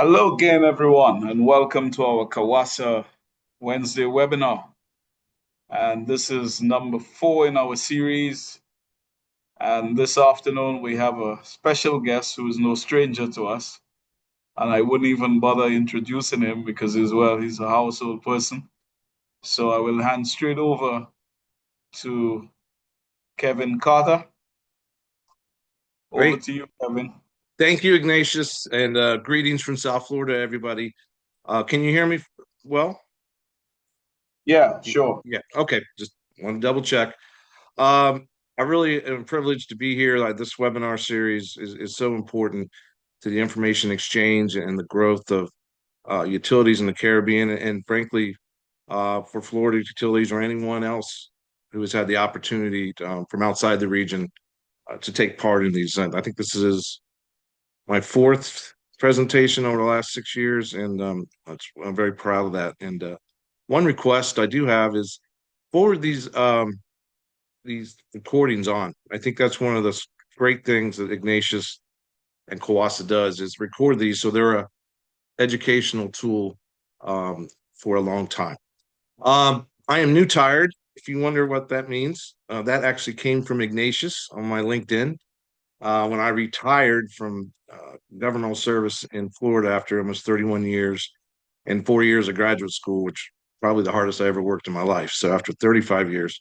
Hello again, everyone, and welcome to our CAWASA Wednesday webinar. And this is number 4 in our series. And this afternoon, we have a special guest who is no stranger to us. And I wouldn't even bother introducing him because, he's a household person. So I will hand straight over to Kevin Carter. Over Great. to you, Kevin. Thank you, Ignatius, and greetings from South Florida, everybody. Can you hear me well? Yeah, sure. Yeah. Okay. Just want to double check. Um, I really am privileged to be here. Like this webinar series is so important to the information exchange and the growth of utilities in the Caribbean, and frankly, for Florida utilities or anyone else who has had the opportunity from outside the region to take part in these. I think this is my fourth presentation over the last 6 years, and I'm very proud of that. And one request I do have is forward these recordings on. I think that's one of the great things that Ignatius and CAWASA does is record these, so they're a educational tool for a long time. I am new tired. If you wonder what that means, that actually came from Ignatius on my LinkedIn when I retired from governmental service in Florida after almost 31 years and 4 years of graduate school, which probably the hardest I ever worked in my life. So after 35 years,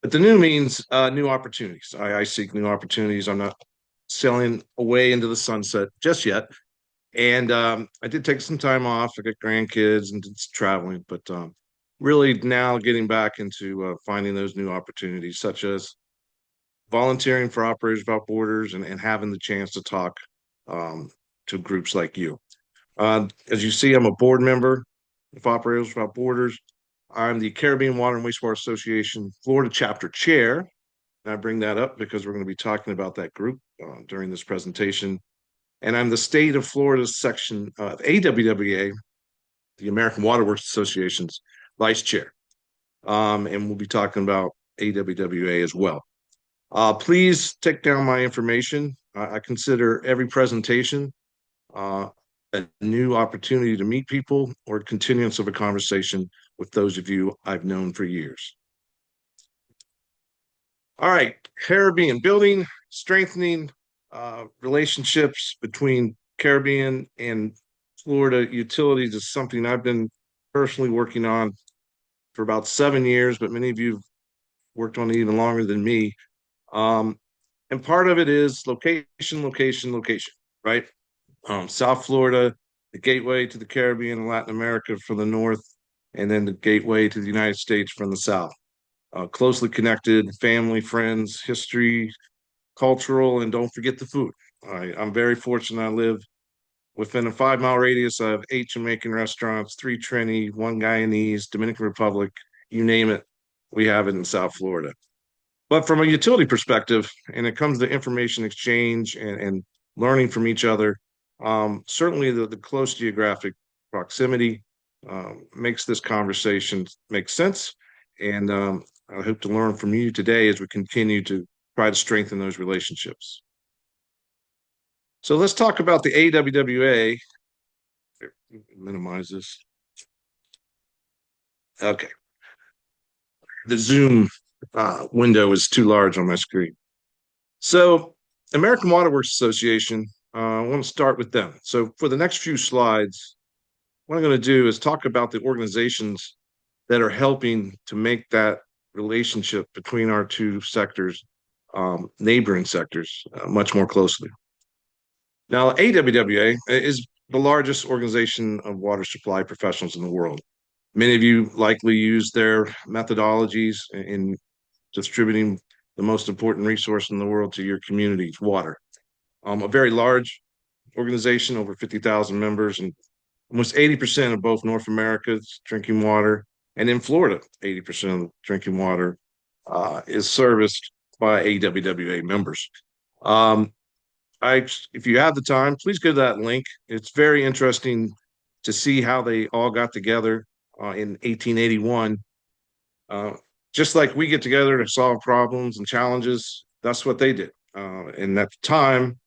but the new means new opportunities. I seek new opportunities. I'm not sailing away into the sunset just yet. And I did take some time off. I got grandkids and did some traveling, but really now getting back into finding those new opportunities, such as volunteering for Operators Without Borders and having the chance to talk um, to groups like you. As you see, I'm a board member of Operators Without Borders. I'm the Caribbean Water and Wastewater Association Florida chapter chair. And I bring that up because we're going to be talking about that group during this presentation. And I'm the state of Florida's section of AWWA, the American Water Works Association's vice chair. And we'll be talking about AWWA as well. Please take down my information. I consider every presentation uh, a new opportunity to meet people or continuance of a conversation with those of you I've known for years. All right, Caribbean building, strengthening relationships between Caribbean and Florida utilities is something I've been personally working on for about 7 years, but many of you have worked on it even longer than me. Um, and part of it is location, location, location, right? South Florida, the gateway to the Caribbean and Latin America from the north, and then the gateway to the United States from the south. Closely connected, family, friends, history, cultural, and don't forget the food. I'm very fortunate. I live within a 5 mile radius. I have 8 Jamaican restaurants, three Trini, one Guyanese, Dominican Republic, you name it, we have it in South Florida. But from a utility perspective, and it comes to information exchange and learning from each other, certainly the close geographic proximity makes this conversation make sense. And I hope to learn from you today as we continue to try to strengthen those relationships. So let's talk about the AWWA. Minimize this. Okay. The Zoom window is too large on my screen. So, American Water Works Association, I want to start with them. So, for the next few slides, what I'm going to do is talk about the organizations that are helping to make that relationship between our two sectors, neighboring sectors, much more closely. Now, AWWA is the largest organization of water supply professionals in the world. Many of you likely use their methodologies in distributing the most important resource in the world to your communities, water. A very large organization, over 50,000 members, and almost 80% of both North America's drinking water, and in Florida, 80% of drinking water is serviced by AWWA members. Um, if you have the time, please go to that link. It's very interesting to see how they all got together in 1881. Uh, just like we get together to solve problems and challenges, that's what they did. And at the time,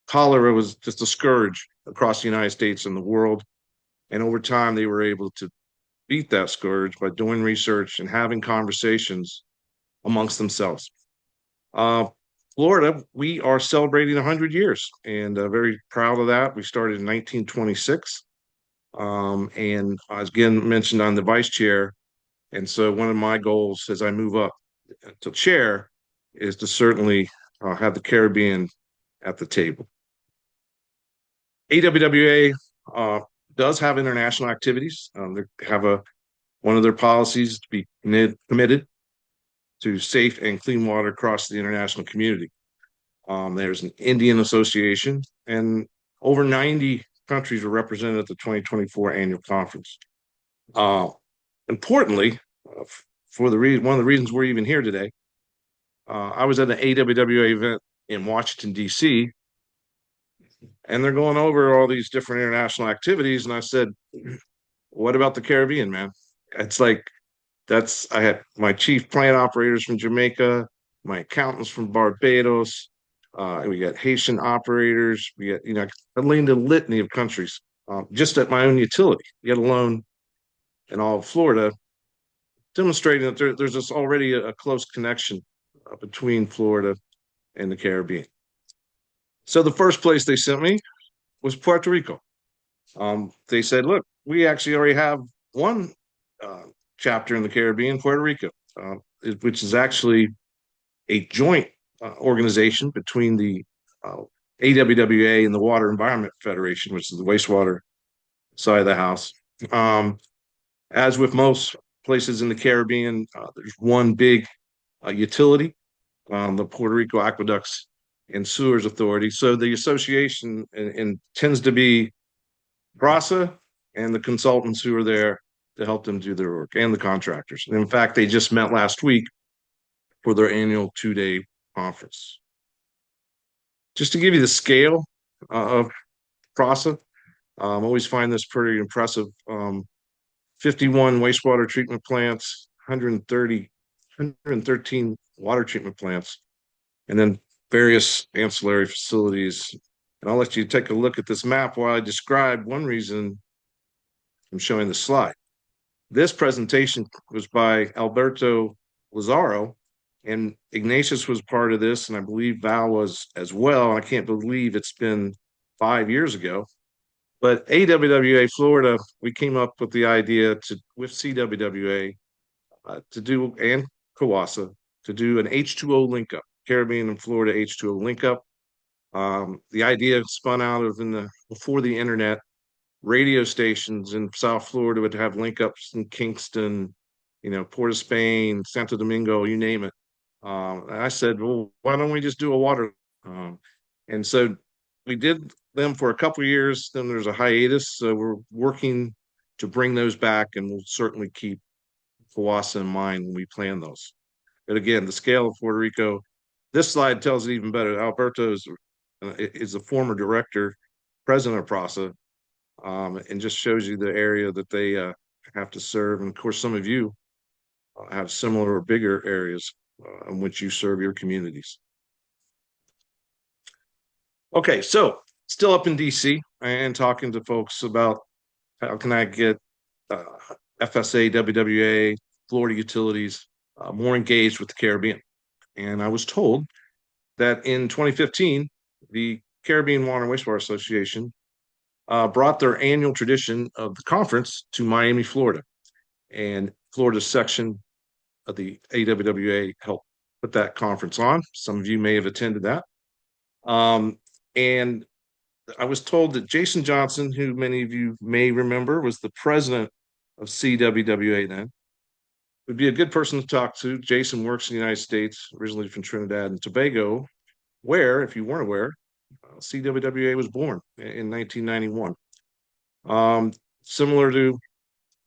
cholera was just a scourge across the United States and the world. And over time, they were able to beat that scourge by doing research and having conversations amongst themselves. Uh, Florida, we are celebrating 100 years and very proud of that. We started in 1926. And I was again mentioned on the vice chair. And so one of my goals as I move up to chair is to certainly have the Caribbean at the table. AWWA does have international activities. They have one of their policies to be committed to safe and clean water across the international community. There's an Indian Association, and over 90 countries are represented at the 2024 annual conference. Uh, Importantly, for one of the reasons we're even here today, I was at an AWWA event in Washington, D.C., and they're going over all these different international activities. And I said, what about the Caribbean, man? It's like, I had my chief plant operators from Jamaica, my accountants from Barbados, we got Haitian operators, we got, I named a litany of countries just at my own utility, yet alone in all of Florida, demonstrating that there's this already a close connection between Florida and the Caribbean. So the first place they sent me was Puerto Rico. They said, look, we actually already have one uh, chapter in the Caribbean, Puerto Rico, which is actually a joint organization between the AWWA and the Water Environment Federation, which is the wastewater side of the house. As with most places in the Caribbean, there's one big utility, the Puerto Rico Aqueducts and Sewers Authority. So the association and tends to be CAWASA and the consultants who are there to help them do their work and the contractors. And in fact, they just met last week for their annual 2-day conference. Just to give you the scale of CAWASA, I always find this pretty impressive. 51 wastewater treatment plants, 113 water treatment plants, and then various ancillary facilities. And I'll let you take a look at this map while I describe one reason I'm showing the slide. This presentation was by Alberto Lazaro, and Ignatius was part of this, and I believe Val was as well. I can't believe it's been 5 years ago. But AWWA Florida, we came up with the idea with CWWA to do, and CAWASA, to do an H2O link up, Caribbean and Florida H2O link up. The idea spun out of before the internet, radio stations in South Florida would have link ups in Kingston, Port of Spain, Santo Domingo, you name it. And I said, well, why don't we just do a water? And so we did them for a couple of years. Then there's a hiatus. So we're working to bring those back, and we'll certainly keep CAWASA in mind when we plan those. But again, the scale of Puerto Rico, this slide tells it even better. Alberto is a former director, president of PRASA, and just shows you the area that they have to serve. And of course, some of you have similar or bigger areas in which you serve your communities. Okay, so still up in DC and talking to folks about how can I get FSA, WWA, Florida utilities more engaged with the Caribbean. And I was told that in 2015, the Caribbean Water and Wastewater Association brought their annual tradition of the conference to Miami, Florida. And Florida's section of the AWWA helped put that conference on. Some of you may have attended that. And I was told that Jason Johnson, who many of you may remember, was the president of CWWA then, would be a good person to talk to. Jason works in the United States, originally from Trinidad and Tobago, where, if you weren't aware, CWWA was born in 1991. Similar to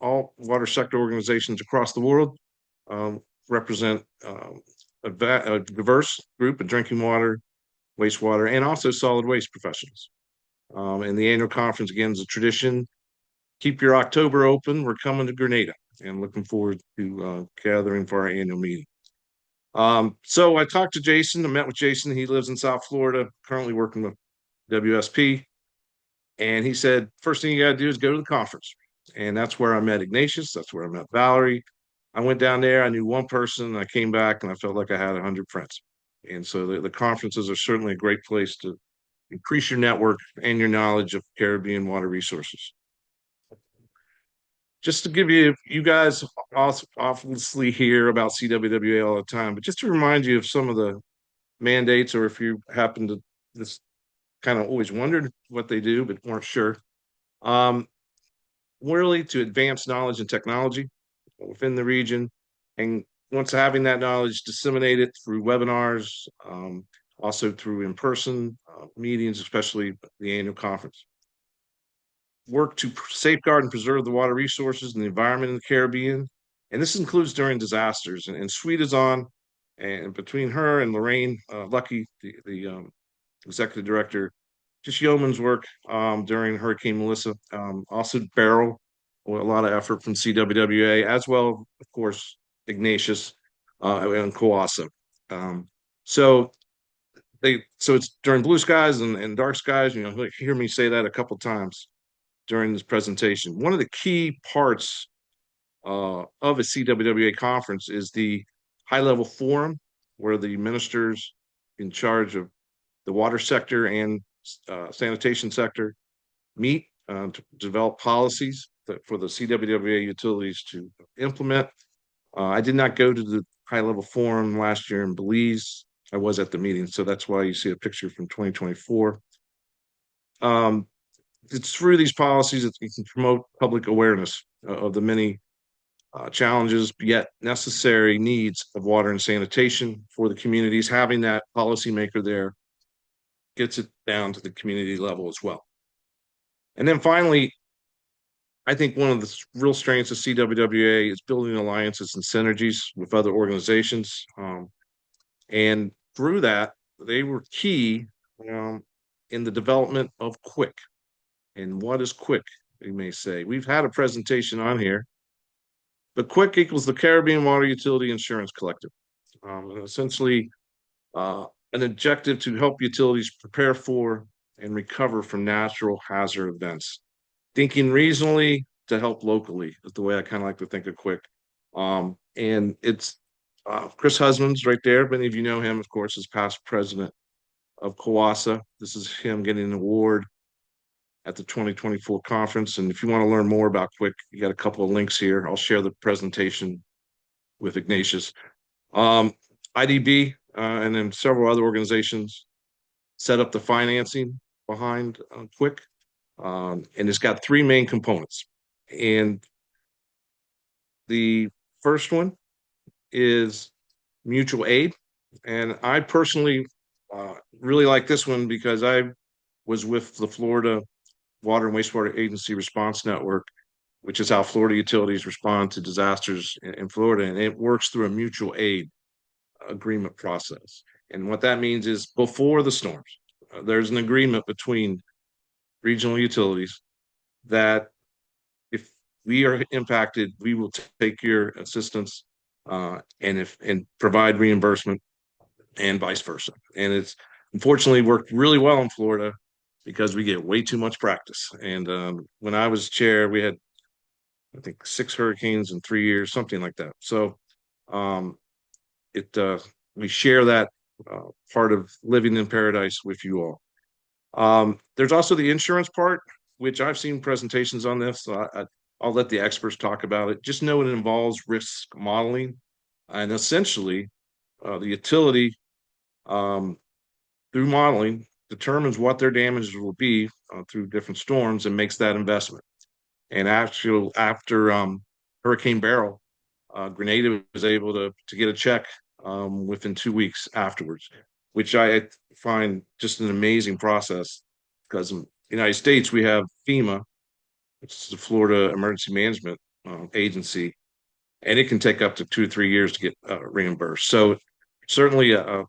all water sector organizations across the world, represent a diverse group of drinking water, wastewater, and also solid waste professionals. And the annual conference, again, is a tradition. Keep your October open. We're coming to Grenada and looking forward to gathering for our annual meeting. So I talked to Jason. I met with Jason. He lives in South Florida, currently working with WSP. And he said, first thing you got to do is go to the conference. And that's where I met Ignatius. That's where I met Valerie. I went down there. I knew one person. I came back and I felt like I had 100 friends. And so the conferences are certainly a great place to increase your network and your knowledge of Caribbean water resources. Just to give you, you guys obviously hear about CWWA all the time, but just to remind you of some of the mandates, or if you happen to just kind of always wondered what they do but weren't sure. Um, really to advance knowledge and technology within the region, and once having that knowledge, disseminate it through webinars, also through in-person meetings, especially the annual conference. Work to safeguard and preserve the water resources and the environment in the Caribbean, and this includes during disasters. And Sweet is on, and between her and Lorraine Lucky, the executive director, just yeoman's work during Hurricane Melissa. Also Beryl, a lot of effort from CWWA, as well, of course, Ignatius and CAWASA. Um, so so it's during blue skies and dark skies. You know, hear me say that a couple times during this presentation. One of the key parts of a CWWA conference is the high-level forum, where the ministers in charge of the water sector and sanitation sector meet to develop policies for the CWWA utilities to implement. I did not go to the high-level forum last year in Belize. I was at the meeting, so that's why you see a picture from 2024. It's through these policies that you can promote public awareness of the many challenges yet necessary needs of water and sanitation for the communities. Having that policymaker there gets it down to the community level as well. And then finally, I think one of the real strengths of CWWA is building alliances and synergies with other organizations. And through that, they were key in the development of QUIC. And what is QUIC, you may say? We've had a presentation on here, but QUIC equals the Caribbean Water Utility Insurance Collective. Essentially, an objective to help utilities prepare for and recover from natural hazard events. Thinking regionally to help locally is the way I kind of like to think of QUIC. And it's Chris Husbands right there. Many of you know him, of course, as past president of CAWASA. This is him getting an award at the 2024 conference. And if you want to learn more about QUIC, you got a couple of links here. I'll share the presentation with Ignatius. IDB and then several other organizations set up the financing behind QUIC. And it's got three main components. And the first one is mutual aid. And I personally really like this one because I was with the Florida Water and Wastewater Agency Response Network, which is how Florida utilities respond to disasters in Florida. And it works through a mutual aid agreement process. And what that means is before the storms, there's an agreement between regional utilities that if we are impacted, we will take your assistance and provide reimbursement and vice versa. And it's unfortunately worked really well in Florida because we get way too much practice. And when I was chair, we had, I think, 6 hurricanes in 3 years, something like that. So um, we share that part of living in paradise with you all. There's also the insurance part, which I've seen presentations on this. So I'll let the experts talk about it. Just know it involves risk modeling, and essentially, the utility through modeling determines what their damages will be through different storms and makes that investment. And actually, after Hurricane Beryl, Grenada was able to get a check within 2 weeks afterwards, which I find just an amazing process because in the United States we have FEMA, which is the Florida Emergency Management Agency, and it can take up to 2 or 3 years to get reimbursed. So certainly a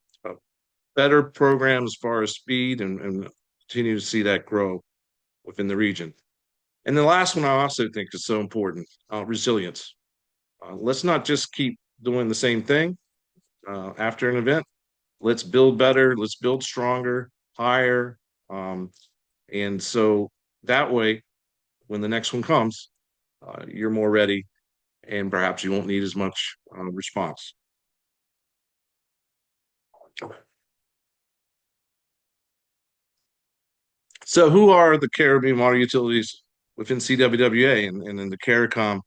better program as far as speed and continue to see that grow within the region. And the last one I also think is so important, resilience. Let's not just keep doing the same thing after an event. Let's build better. Let's build stronger, higher. And so That way, when the next one comes, you're more ready, and perhaps you won't need as much response. So, who are the Caribbean water utilities within CWWA and in the CARICOM?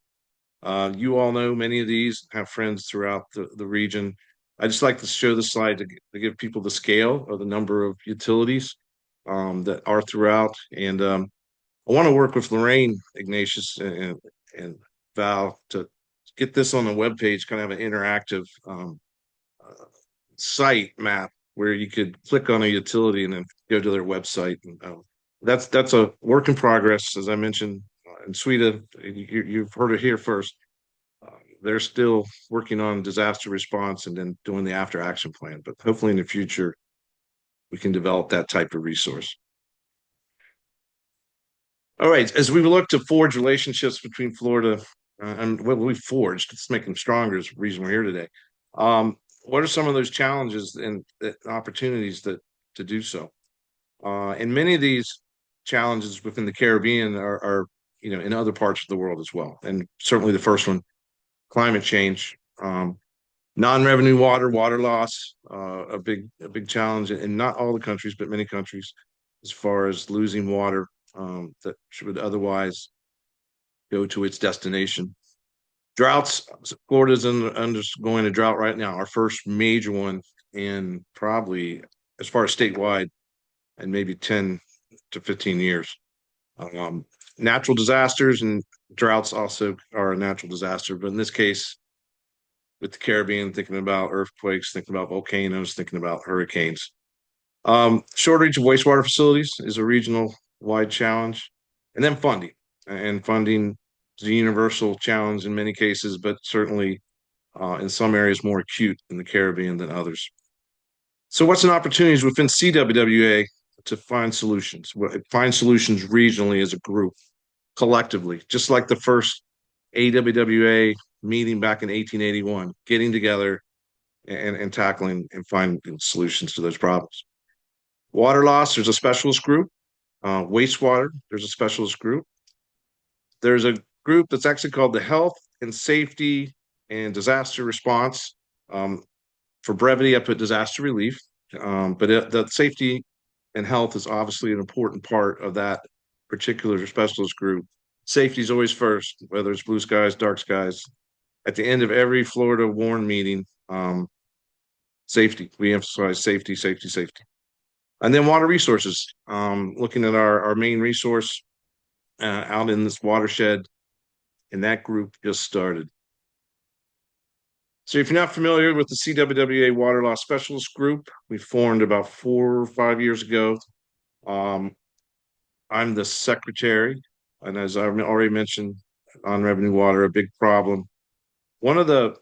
You all know many of these, have friends throughout the region. I just like to show this slide to give people the scale of the number of utilities that are throughout. And I want to work with Lorraine, Ignatius, and Val to get this on the webpage, kind of an interactive uh, site map where you could click on a utility and then go to their website. And, that's a work in progress, as I mentioned. In Sweden, you've heard it here first. Uh, they're still working on disaster response and then doing the after action plan. But hopefully, in the future, we can develop that type of resource. All right, as we look to forge relationships between Florida and what we forged, let's make them stronger is the reason we're here today. What are some of those challenges and opportunities to do so? And many of these challenges within the Caribbean are, in other parts of the world as well. And certainly the first one, climate change, non-revenue water loss, a big challenge in not all the countries, but many countries, as far as losing water that should otherwise go to its destination. Droughts, Florida's undergoing a drought right now, our first major one in probably, as far as statewide, and maybe 10 to 15 years. Um, Natural disasters and droughts also are a natural disaster, but in this case, with the Caribbean, thinking about earthquakes, thinking about volcanoes, thinking about hurricanes. Shortage of wastewater facilities is a regional wide challenge. And then funding. And funding is a universal challenge in many cases, but certainly in some areas more acute in the Caribbean than others. So, what's an opportunities within CWWA to find solutions? Find solutions regionally as a group, collectively, just like the first AWWA meeting back in 1881, getting together and tackling and finding solutions to those problems. Water loss, there's a specialist group. Wastewater, there's a specialist group. There's a group that's actually called the Health and Safety and Disaster Response. For brevity, I put disaster relief, but the safety and health is obviously an important part of that particular specialist group. Safety is always first, whether it's blue skies, dark skies. At the end of every Florida WARN meeting, safety. We emphasize safety, safety, safety. And then water resources, looking at our main resource out in this watershed, and that group just started. So if you're not familiar with the CWWA Water Loss Specialist Group, we formed about 4 or 5 years ago. I'm the secretary, and as I already mentioned, on revenue water, a big problem. One of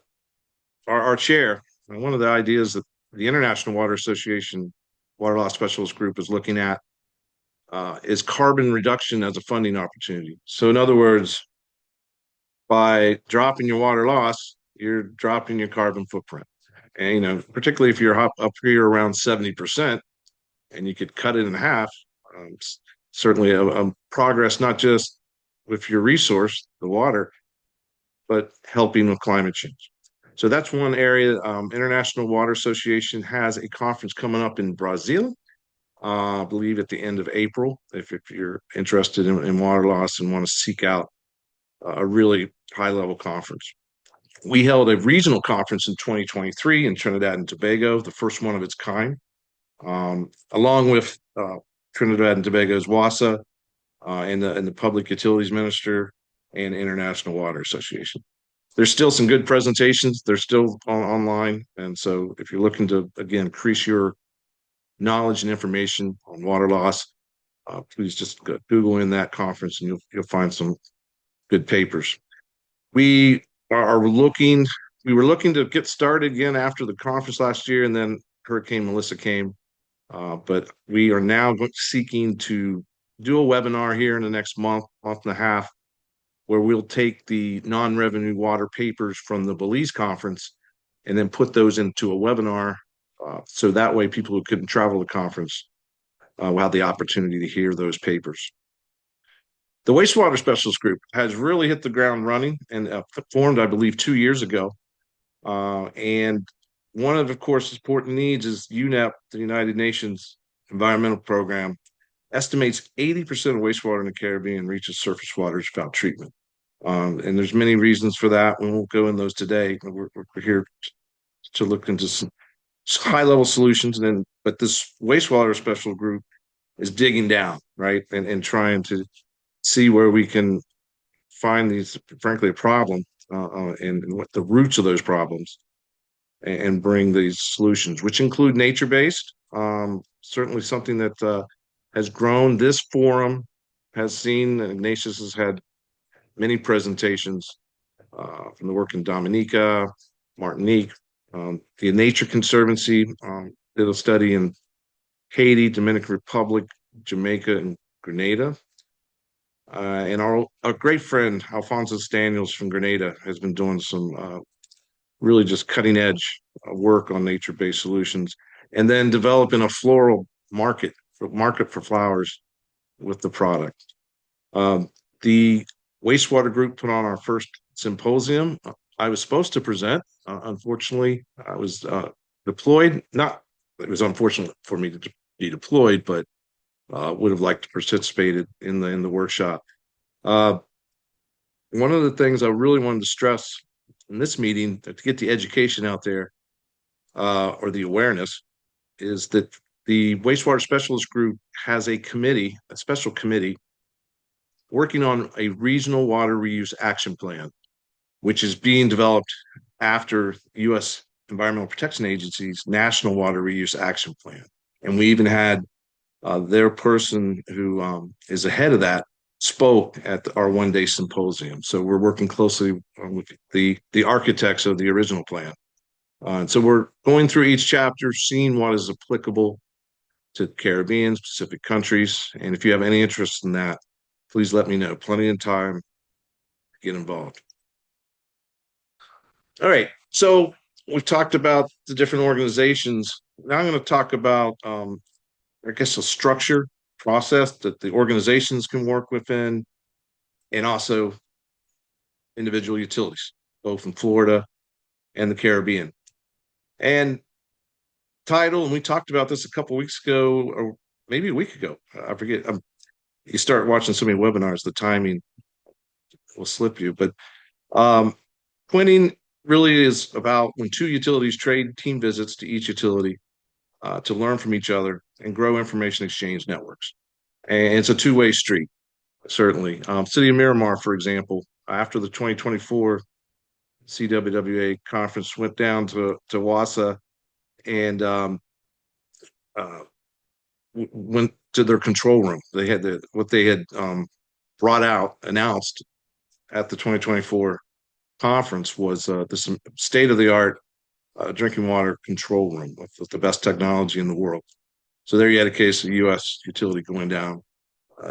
our chair, and one of the ideas that the International Water Association Water Loss Specialist Group is looking at is carbon reduction as a funding opportunity. So, in other words, by dropping your water loss, you're dropping your carbon footprint. And, particularly if you're up here around 70% and you could cut it in half, certainly a progress, not just with your resource, the water, but helping with climate change. So that's one area. International Water Association has a conference coming up in Brazil, I believe at the end of April. If you're interested in water loss and want to seek out a really high level conference. We held a regional conference in 2023 in Trinidad and Tobago, the first one of its kind, along with Trinidad and Tobago's WASA and the Public Utilities Minister and International Water Association. There's still some good presentations. They're still online. And so if you're looking to, again, increase your knowledge and information on water loss, please just Google in that conference and you'll find some good papers. We are looking, we were looking to get started again after the conference last year, and then Hurricane Melissa came. But we are now seeking to do a webinar here in the next month and a half, where we'll take the non-revenue water papers from the Belize conference and then put those into a webinar. So that way people who couldn't travel to the conference will have the opportunity to hear those papers. The wastewater specialist group has really hit the ground running and formed, I believe, 2 years ago. And one of course, important needs is UNEP, the United Nations Environmental Program, estimates 80% of wastewater in the Caribbean reaches surface waters without treatment. And there's many reasons for that. We won't go in those today. We're here to look into some high level solutions. But this wastewater special group is digging down, right, and trying to see where we can find these, frankly, a problem and what the roots of those problems, and bring these solutions, which include nature based. Certainly something that has grown. This forum has seen, Ignatius has had many presentations from the work in Dominica, Martinique. The Nature Conservancy did a study in Haiti, Dominican Republic, Jamaica, and Grenada. And our great friend, Alfonso Daniels from Grenada, has been doing some really just cutting edge work on nature based solutions, and then developing a floral market for flowers with the product. The wastewater group put on our first symposium. I was supposed to present. Unfortunately, I was deployed. Not, it was unfortunate for me to be deployed, but would have liked to participate in the workshop. Uh, One of the things I really wanted to stress in this meeting to get the education out there, or the awareness, is that the wastewater specialist group has a committee, a special committee, working on a regional water reuse action plan, which is being developed after U.S. Environmental Protection Agency's National Water Reuse Action Plan. And we even had their person who is ahead of that spoke at our one-day symposium. So we're working closely with the architects of the original plan. And so we're going through each chapter, seeing what is applicable to Caribbean specific countries. And if you have any interest in that, please let me know. Plenty of time to get involved. All right. So we've talked about the different organizations. Now I'm going to talk about, I guess, a structure process that the organizations can work within, and also individual utilities, both in Florida and the Caribbean. And title, and we talked about this a couple weeks ago, or maybe a week ago. I forget. You start watching so many webinars, the timing will slip you. But Twinning really is about when two utilities trade team visits to each utility to learn from each other and grow information exchange networks. And it's a two-way street, certainly. City of Miramar, for example, after the 2024 CWWA conference, went down to CAWASA and went to their control room. They had what they had brought out, announced at the 2024 conference was this state of the art drinking water control room with the best technology in the world. So there you had a case of U.S. utility going down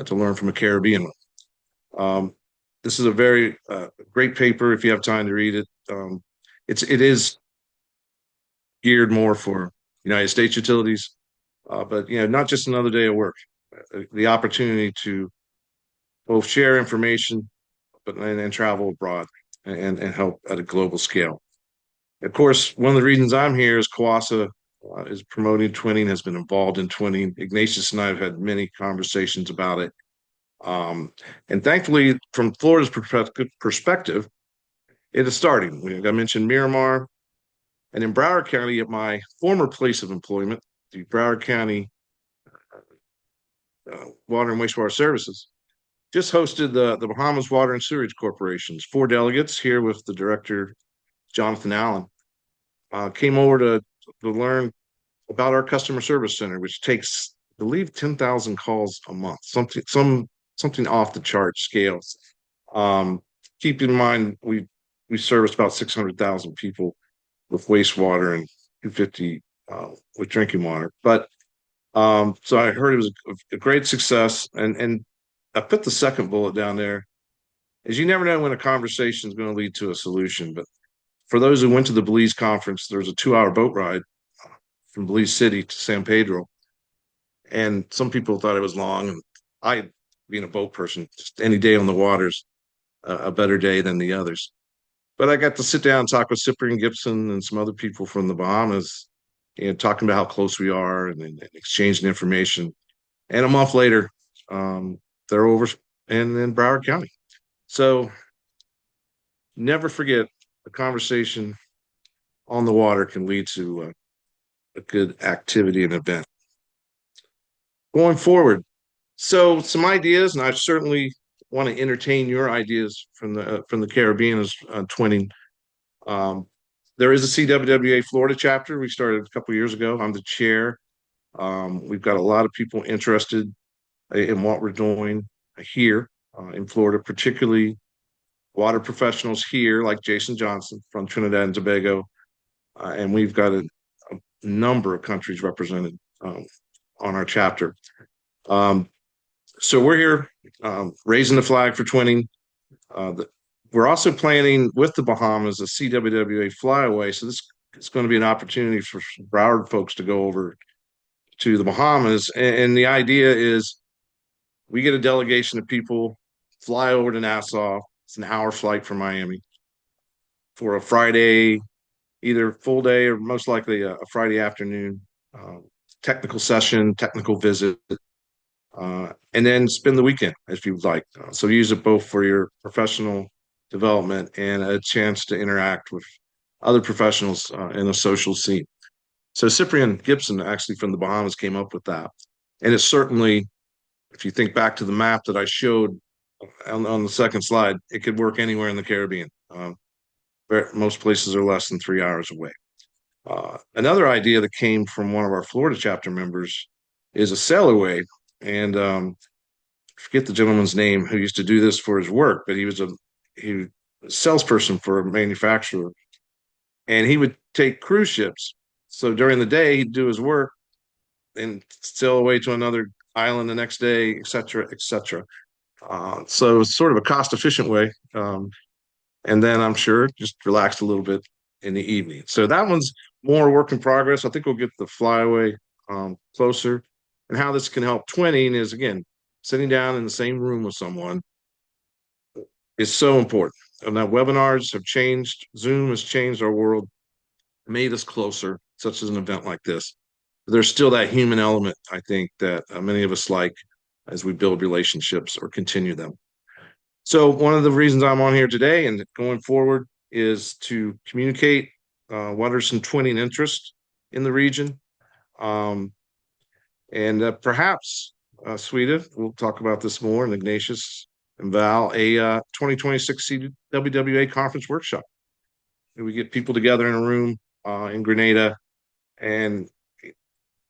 to learn from a Caribbean one. This is a very great paper if you have time to read it. It is geared more for United States utilities, but not just another day of work. The opportunity to both share information, but and travel abroad and help at a global scale. Of course, one of the reasons I'm here is CAWASA is promoting twinning, has been involved in twinning. Ignatius and I have had many conversations about it. And thankfully, from Florida's perspective, it is starting. I mentioned Miramar, and in Broward County, at my former place of employment, the Broward County Water and Wastewater Services, just hosted the Bahamas Water and Sewerage Corporation's 4 delegates here with the director, Jonathan Allen, came over to learn about our customer service center, which takes, I believe, 10,000 calls a month, something off the chart scale. Keep in mind, we service about 600,000 people with wastewater and 250 with drinking water. But so I heard it was a great success, and I put the second bullet down there, is you never know when a conversation is going to lead to a solution. But for those who went to the Belize conference, there's a 2-hour boat ride from Belize City to San Pedro, and some people thought it was long, and I being a boat person. Just any day on the water's a better day than the others. But I got to sit down and talk with Cyprian Gibson and some other people from the Bahamas, talking about how close we are and exchanging information. And a month later, um, they're over in Broward County. So never forget, a conversation on the water can lead to a good activity and event. Going forward, so some ideas, and I certainly want to entertain your ideas from the Caribbean as twinning. Um, there is a CWWA Florida chapter we started a couple years ago. I'm the chair. We've got a lot of people interested in what we're doing here in Florida, particularly water professionals here, like Jason Johnson from Trinidad and Tobago, and we've got a number of countries represented on our chapter. Um, so we're here raising the flag for twinning. We're also planning with the Bahamas a CWWA flyaway. So this is going to be an opportunity for Broward folks to go over to the Bahamas. And the idea is we get a delegation of people, fly over to Nassau. It's an hour flight from Miami for a Friday, either full day or most likely a Friday afternoon technical session, technical visit, and then spend the weekend if you would like. So use it both for your professional development and a chance to interact with other professionals in the social scene. So Cyprian Gibson, actually from the Bahamas, came up with that. And it's certainly, if you think back to the map that I showed on the second slide, it could work anywhere in the Caribbean. Most places are less than 3 hours away. Another idea that came from one of our Florida chapter members is a sail away. And forget the gentleman's name who used to do this for his work, but he was a salesperson for a manufacturer, and he would take cruise ships. So during the day, he'd do his work and sail away to another island the next day, et cetera, et cetera. So it's sort of a cost efficient way. And then I'm sure just relaxed a little bit in the evening. So that one's more work in progress. I think we'll get the flyaway closer. And how this can help twinning is, again, sitting down in the same room with someone is so important. And now webinars have changed. Zoom has changed our world, made us closer, such as an event like this. There's still that human element, I think, that many of us like as we build relationships or continue them. So one of the reasons I'm on here today and going forward is to communicate what are some twinning interests in the region. And perhaps, Sweta, we'll talk about this more, and Ignatius and Val, a 2026 CWWA conference workshop. We get people together in a room in Grenada and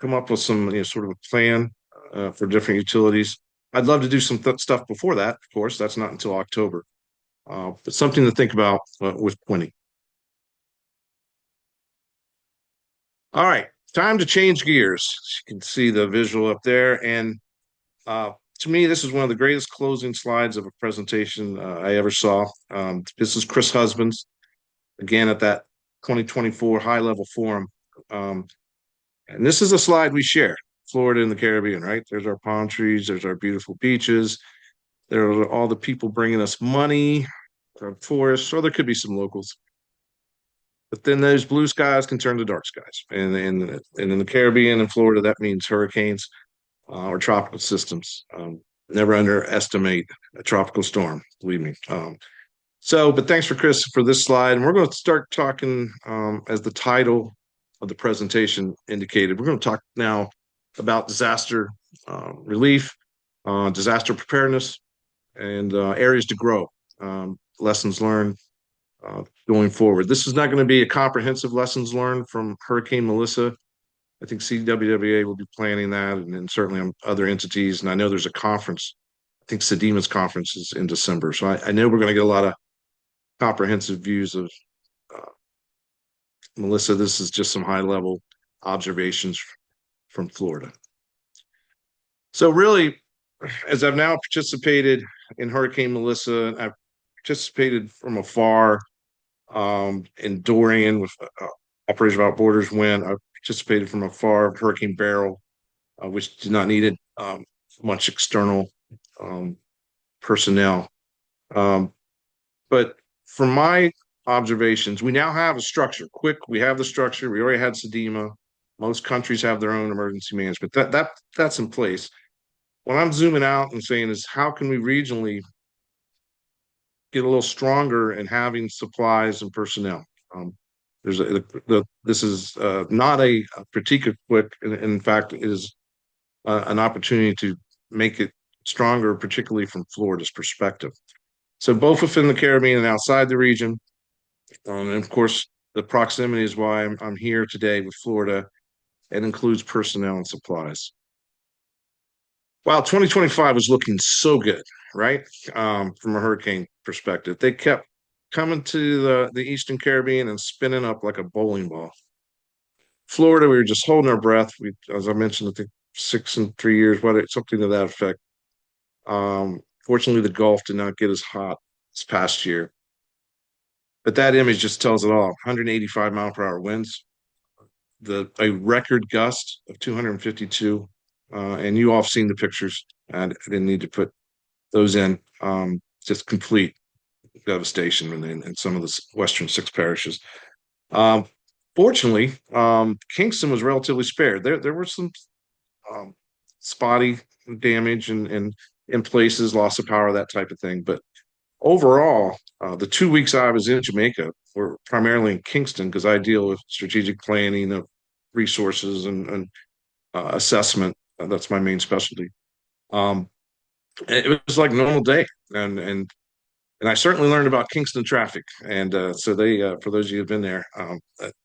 come up with some sort of a plan for different utilities. I'd love to do some stuff before that, of course. That's not until October. But something to think about with twinning. All right, time to change gears. You can see the visual up there. And to me, this is one of the greatest closing slides of a presentation I ever saw. This is Chris Husbands, again, at that 2024 high-level forum. And this is a slide we share, Florida and the Caribbean, right? There's our palm trees, there's our beautiful beaches, there are all the people bringing us money, our forests, or there could be some locals. But then those blue skies can turn to dark skies. And in the Caribbean and Florida, that means hurricanes or tropical systems. Never underestimate a tropical storm, believe me. But thanks for Chris for this slide. And we're going to start talking, as the title of the presentation indicated, we're going to talk now about disaster relief, disaster preparedness, and areas to grow, lessons learned going forward. This is not going to be a comprehensive lessons learned from Hurricane Melissa. I think CWWA will be planning that, and certainly other entities. And I know there's a conference. I think SEDIMA's conference is in December. So I know we're going to get a lot of comprehensive views of Melissa. This is just some high-level observations from Florida. So really, as I've now participated in Hurricane Melissa, I've participated from afar in Dorian with Operation Without Borders when I participated from afar of Hurricane Beryl, which did not need much external um, personnel. Um, but from my observations, we now have a structure. Quick, we have the structure. We already had SEDEMA. Most countries have their own emergency management. That's in place. What I'm zooming out and saying is, how can we regionally get a little stronger in having supplies and personnel? Um, this is not a critique of Quick. In fact, it is an opportunity to make it stronger, particularly from Florida's perspective. So both within the Caribbean and outside the region, and of course, the proximity is why I'm here today with Florida. It includes personnel and supplies. Wow, 2025 was looking so good, right? From a hurricane perspective, they kept coming to the Eastern Caribbean and spinning up like a bowling ball. Florida, we were just holding our breath. We, as I mentioned, I think 6 and 3 years, something to that effect. Fortunately, the Gulf did not get as hot this past year, but that image just tells it all. 185-mile-per-hour winds, a record gust of 252, and you all have seen the pictures. And I didn't need to put those in. Just complete devastation in some of the western six parishes. Um, Fortunately, Kingston was relatively spared. There were some um, spotty damage and in places, loss of power, that type of thing. But overall, the 2 weeks I was in Jamaica were primarily in Kingston because I deal with strategic planning of resources and assessment. That's my main specialty. Um, it was like a normal day, and I certainly learned about Kingston traffic. And so for those of you who've been there,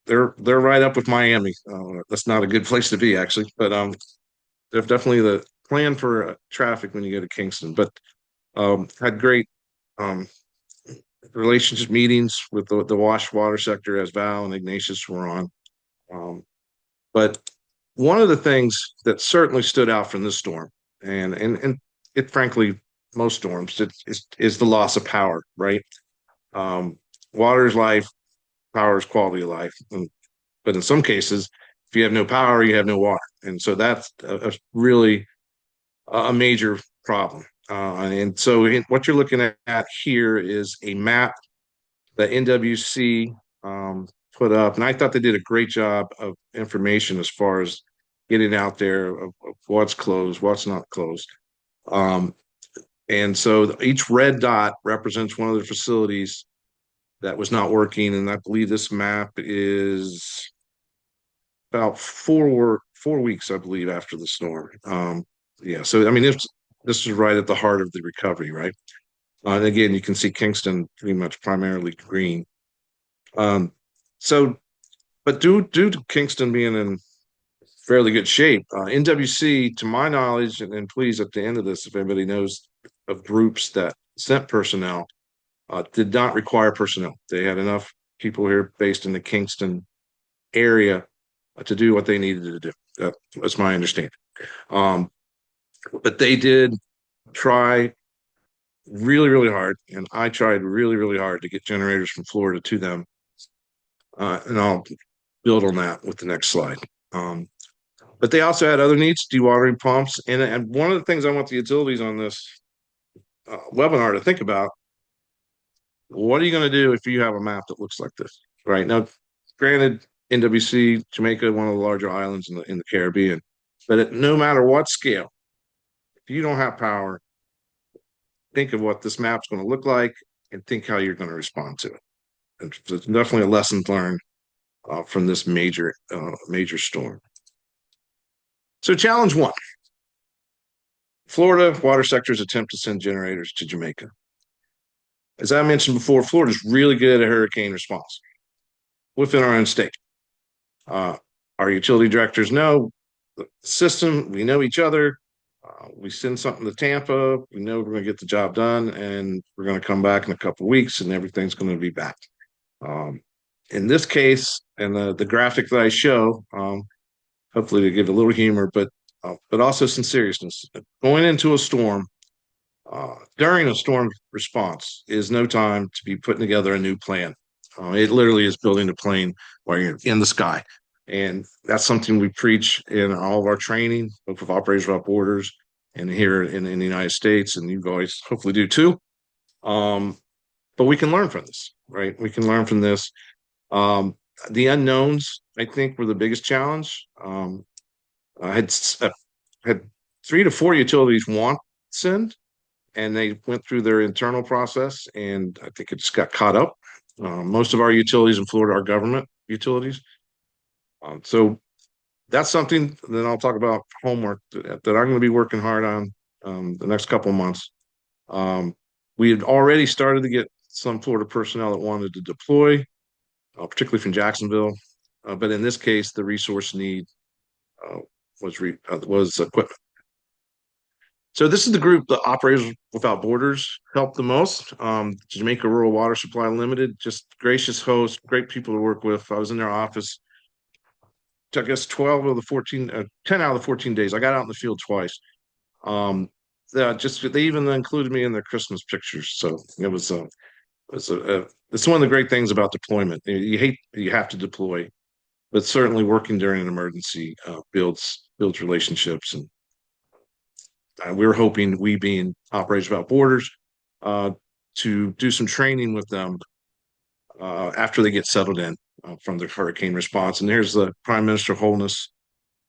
they're right up with Miami. That's not a good place to be, actually, but they're definitely the plan for traffic when you go to Kingston. But had great um, relationship meetings with the Wastewater sector as Val and Ignatius were on. Um, but one of the things that certainly stood out from this storm, and it frankly most storms, is the loss of power. Right, water is life, power is quality of life. But in some cases, if you have no power, you have no water, and so that's a really a major problem. And so what you're looking at here is a map that NWC put up, and I thought they did a great job of information as far as getting out there of what's closed, what's not closed. Um, and so each red dot represents one of the facilities that was not working, and I believe this map is about 4 weeks, I believe, after the storm. Yeah, so I mean, this is right at the heart of the recovery, right? And again, you can see Kingston pretty much primarily green. Um, so, but due to Kingston being in fairly good shape, NWC, to my knowledge, and please at the end of this, if anybody knows of groups that sent personnel, did not require personnel. They had enough people here based in the Kingston area to do what they needed to do. That's my understanding. Um, but they did try really, really hard, and I tried really, really hard to get generators from Florida to them. And I'll build on that with the next slide. But they also had other needs, dewatering pumps. And one of the things I want the utilities on this webinar to think about, what are you going to do if you have a map that looks like this? Right now, granted, NWC, Jamaica, one of the larger islands in the Caribbean, but no matter what scale, if you don't have power, think of what this map's going to look like and think how you're going to respond to it. And it's definitely a lesson learned from this major storm. So challenge one, Florida water sector's attempt to send generators to Jamaica. As I mentioned before, Florida's really good at hurricane response within our own state. Our utility directors know the system, we know each other. We send something to Tampa, we know we're going to get the job done, and we're going to come back in a couple of weeks and everything's going to be back. In this case, and the graphic that I show, hopefully to give a little humor, but also some seriousness. Going into a storm, during a storm response is no time to be putting together a new plan. It literally is building a plane while you're in the sky. And that's something we preach in all of our training, both with Operators Without Borders and here in the United States, and you guys hopefully do too. Um, but we can learn from this, right? We can learn from this. Um, the unknowns, I think, were the biggest challenge. I had 3 to 4 utilities want send, and they went through their internal process, and I think it just got caught up. Most of our utilities in Florida are government utilities, so that's something that I'll talk about homework that I'm going to be working hard on the next couple of months. Um, we had already started to get some Florida personnel that wanted to deploy, particularly from Jacksonville, but in this case, the resource need uh, was equipment. So this is the group that Operators Without Borders helped the most. Jamaica Rural Water Supply Limited, just gracious host, great people to work with. I was in their office, I guess 12 of the 14, 10 out of the 14 days. I got out in the field twice. Just they even included me in their Christmas pictures. So it's one of the great things about deployment. You have to deploy, but certainly working during an emergency builds relationships, and we were hoping, we being Operators Without Borders, uh, to do some training with them after they get settled in from the hurricane response. And here's the Prime Minister Holness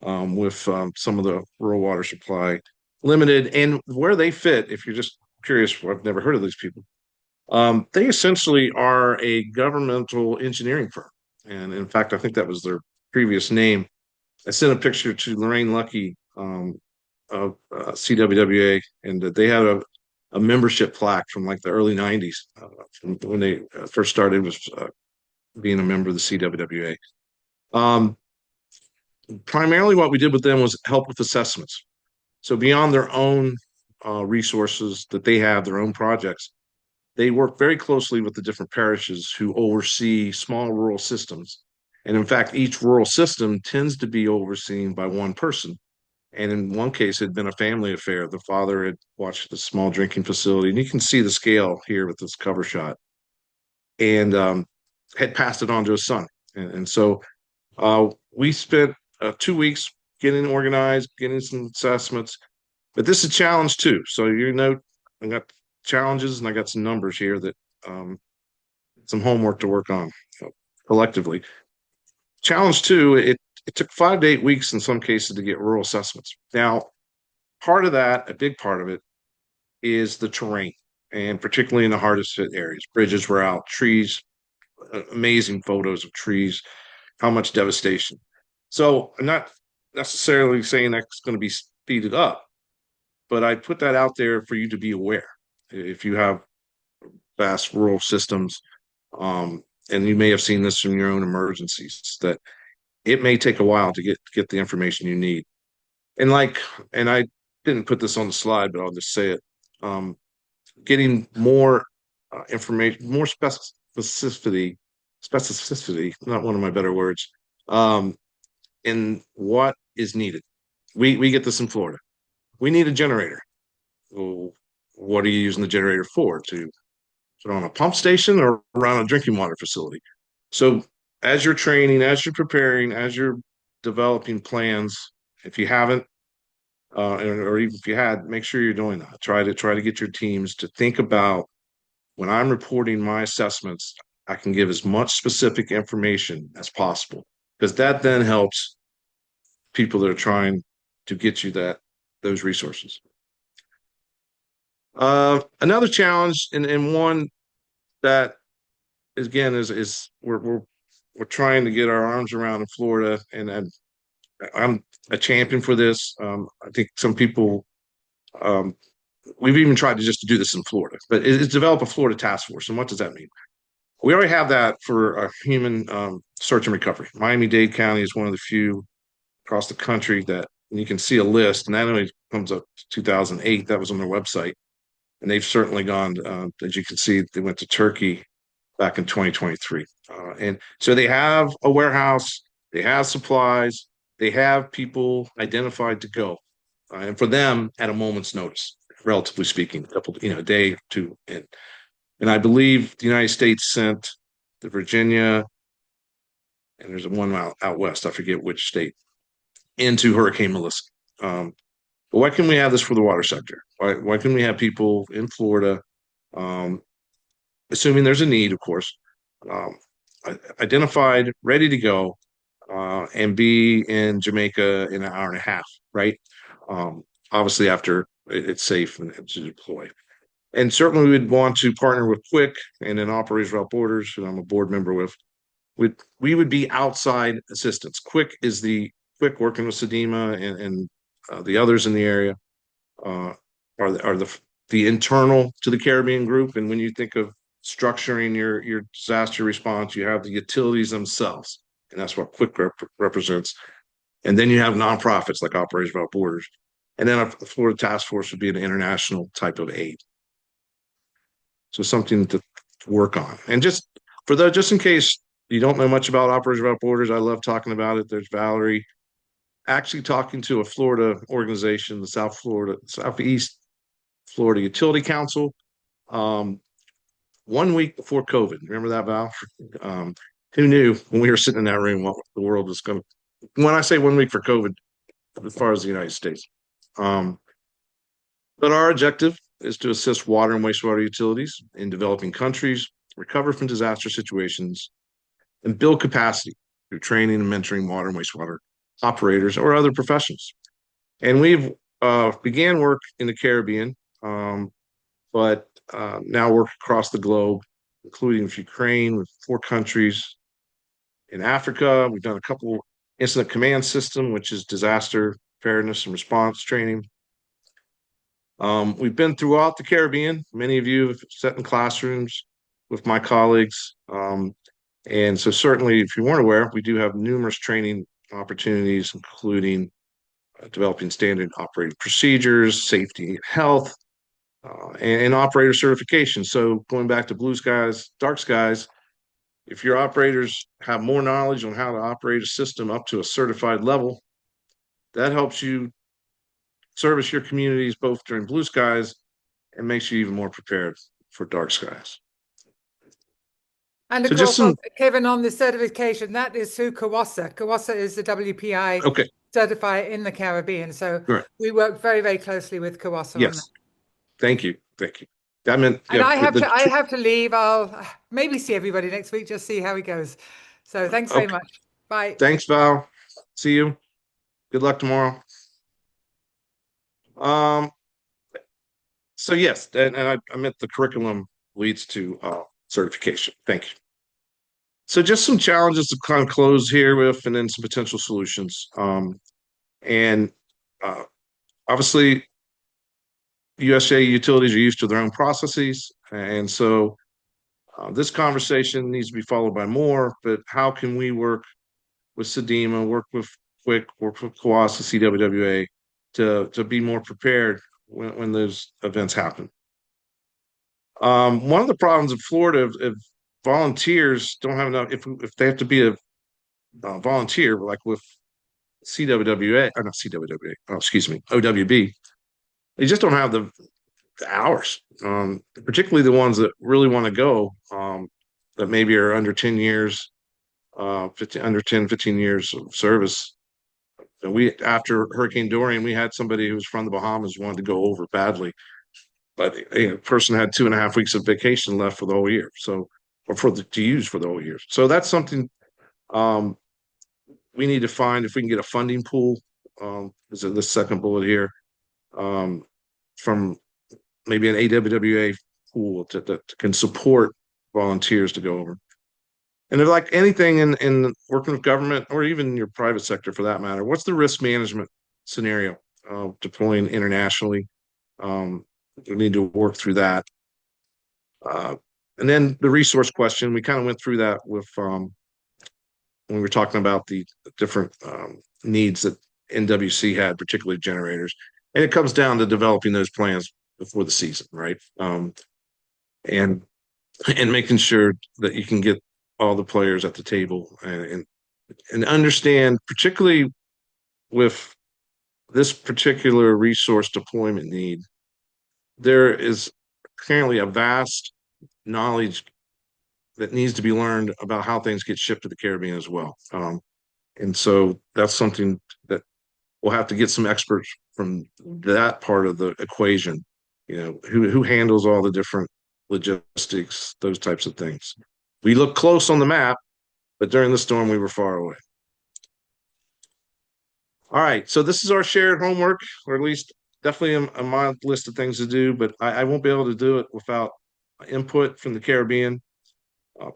with some of the Rural Water Supply Limited, and where they fit. If you're just curious, I've never heard of these people. They essentially are a governmental engineering firm, and in fact, I think that was their previous name. I sent a picture to Lorraine Lucky of CWWA, and they had a membership plaque from like the early '90s, from when they first started was being a member of the CWWA. Um, Primarily, what we did with them was help with assessments. So beyond their own resources that they have, their own projects, they work very closely with the different parishes who oversee small rural systems. And in fact, each rural system tends to be overseen by one person. And in one case, it had been a family affair. The father had watched a small drinking facility, and you can see the scale here with this cover shot, and had passed it on to his son. And so we spent 2 weeks getting organized, getting some assessments. But this is a challenge too. So you know, I got challenges and I got some numbers here that um, some homework to work on collectively. Challenge two, it took 5 to 8 weeks in some cases to get rural assessments. Now, part of that, a big part of it, is the terrain, and particularly in the hardest hit areas. Bridges were out, trees, amazing photos of trees, how much devastation. So I'm not necessarily saying that's going to be speeded up, but I put that out there for you to be aware. If you have vast rural systems, and you may have seen this from your own emergencies, that it may take a while to get the information you need. And and I didn't put this on the slide, but I'll just say it. Um, Getting more information, more specificity, not one of my better words, um, in what is needed. We get this in Florida. We need a generator. Well, what are you using the generator for? To put on a pump station or around a drinking water facility? So as you're training, as you're preparing, as you're developing plans, if you haven't, or even if you had, make sure you're doing that. Try to get your teams to think about, when I'm reporting my assessments, I can give as much specific information as possible, because that then helps people that are trying to get you those resources. Another challenge, and one that again is we're trying to get our arms around in Florida, and I'm a champion for this. I think some people, um, we've even tried to just to do this in Florida, but it's develop a Florida task force. And what does that mean? We already have that for a human search and recovery. Miami-Dade County is one of the few across the country that, and you can see a list, and that only comes up to 2008. That was on their website. And they've certainly gone, as you can see, they went to Turkey back in 2023. And so they have a warehouse, they have supplies, they have people identified to go. And for them, at a moment's notice, relatively speaking, a day or two. And I believe the United States sent the Virginia, and there's one out west, I forget which state, into Hurricane Melissa. Um, But why can we have this for the water sector? Why can we have people in Florida, um, assuming there's a need, of course, um, identified, ready to go, and be in Jamaica in an hour and a half, right? Um, Obviously, after it's safe and to deploy. And certainly, we would want to partner with Quick and then Operators Without Borders, who I'm a board member with. We would be outside assistance. Quick working with Sedema and the others in the area uh, are the internal to the Caribbean group. And when you think of structuring your disaster response, you have the utilities themselves, and that's what represents. And then you have nonprofits like Operators Without Borders, and then a Florida task force would be an international type of aid. So something to work on. And just in case you don't know much about Operators Without Borders, I love talking about it. There's Valerie actually talking to a Florida organization, the Southeast Florida Utility Council, um, 1 week before COVID. Remember that, Val? Um, who knew when we were sitting in that room what the world was going to? When I say 1 week for COVID, as far as the United States, um, but our objective is to assist water and wastewater utilities in developing countries recover from disaster situations and build capacity through training and mentoring water and wastewater operators or other professionals. And we've began work in the Caribbean, but now work across the globe, including with Ukraine, with 4 countries in Africa. We've done a couple incident command system, which is disaster preparedness and response training. We've been throughout the Caribbean. Many of you have sat in classrooms with my colleagues. And so certainly, if you weren't aware, we do have numerous training opportunities, including developing standard operating procedures, safety and health, and operator certification. So going back to blue skies, dark skies, if your operators have more knowledge on how to operate a system up to a certified level, that helps you service your communities both during blue skies and makes you even more prepared for dark skies. And of So just course, some Kevin, on the certification, that is through CAWASA. CAWASA is the WPI okay, certifier in the Caribbean. So right. we work very, very closely with CAWASA on that. Yes. Thank you. Thank you. That meant And yeah, I have to leave. I'll maybe see everybody next week, just see how it goes. So thanks very okay. much. Bye. Thanks, Val. See you. Good luck tomorrow. Um, so yes, and I meant the curriculum leads to certification. Thank you. So just some challenges to kind of close here with, and then some potential solutions. And uh, Obviously, USA utilities are used to their own processes, and so this conversation needs to be followed by more. But how can we work with Sedema, work with Quick, work with CAWASA, CWWA to be more prepared when those events happen? One of the problems in Florida, if volunteers don't have enough, if they have to be a volunteer, like with CWWA, or not CWWA, oh, excuse me, OWB, they just don't have the hours, particularly the ones that really want to go, that maybe are under 10 years, 15, under 10, 15 years of service. And after Hurricane Dorian, we had somebody who was from the Bahamas who wanted to go over badly, but a person had 2.5 weeks of vacation left for the whole year. So, or to use for the whole year. So that's something um, we need to find if we can get a funding pool. Is the second bullet here, from maybe an AWWA pool that can support volunteers to go over. And they're like anything in working with government or even your private sector for that matter, what's the risk management scenario deploying internationally? We need to work through that. And then the resource question, we kind of went through that with when we were talking about the different needs that NWC had, particularly generators. And it comes down to developing those plans before the season, right? And making sure that you can get all the players at the table and understand, particularly with this particular resource deployment need, there is apparently a vast knowledge that needs to be learned about how things get shipped to the Caribbean as well. And so that's something that we'll have to get some experts from that part of the equation. Who handles all the different logistics, those types of things. We look close on the map, but during the storm, we were far away. All right, so this is our shared homework, or at least definitely on my list of things to do, but I won't be able to do it without input from the Caribbean.